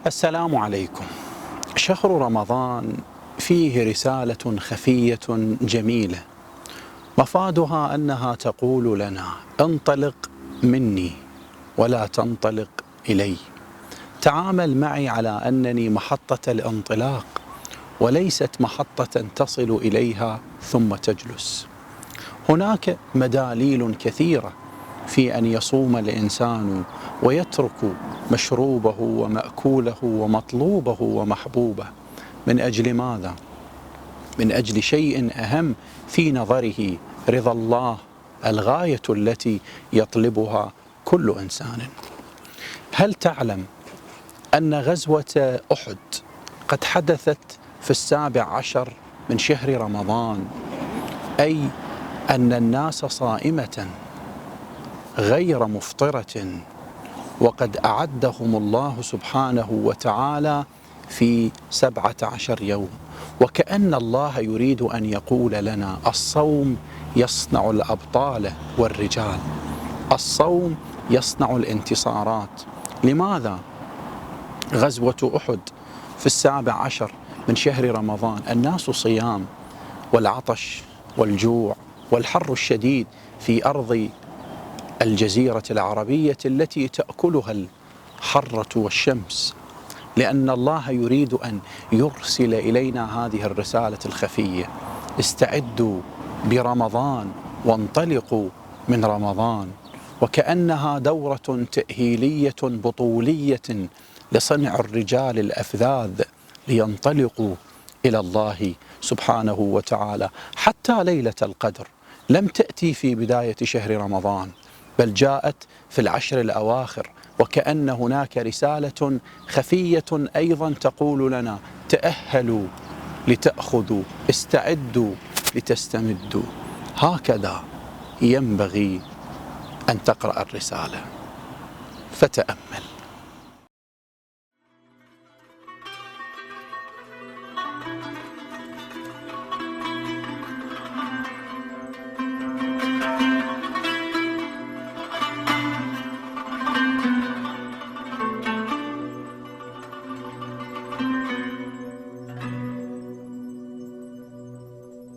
السلام عليكم. شهر رمضان فيه رسالة خفية جميلة، مفادها أنها تقول لنا: انطلق مني ولا تنطلق إلي. تعامل معي على أنني محطة الانطلاق وليست محطة تصل إليها ثم تجلس. هناك مداليل كثيرة في أن يصوم الإنسان ويترك مشروبه ومأكوله ومطلوبه ومحبوبه. من أجل ماذا؟ من أجل شيء أهم في نظره: رضا الله، الغاية التي يطلبها كل إنسان. هل تعلم أن غزوة أحد قد حدثت في 17 من شهر رمضان، أي أن الناس صائمة غير مفطرة، وقد أعدهم الله سبحانه وتعالى في 17 يوم. وكأن الله يريد أن يقول لنا: الصوم يصنع الأبطال والرجال، الصوم يصنع الانتصارات. لماذا غزوة أحد في 17 من شهر رمضان؟ الناس صيام، والعطش والجوع والحر الشديد في أرض الجزيرة العربية التي تأكلها الحرة والشمس، لأن الله يريد أن يرسل إلينا هذه الرسالة الخفية: استعدوا برمضان وانطلقوا من رمضان. وكأنها دورة تأهيلية بطولية لصنع الرجال الأفذاذ لينطلقوا إلى الله سبحانه وتعالى. حتى ليلة القدر لم تأتي في بداية شهر رمضان، بل جاءت في العشر الأواخر. وكأن هناك رسالة خفية أيضا تقول لنا: تأهلوا لتأخذوا، استعدوا لتستمدوا. هكذا ينبغي أن تقرأ الرسالة، فتأمل.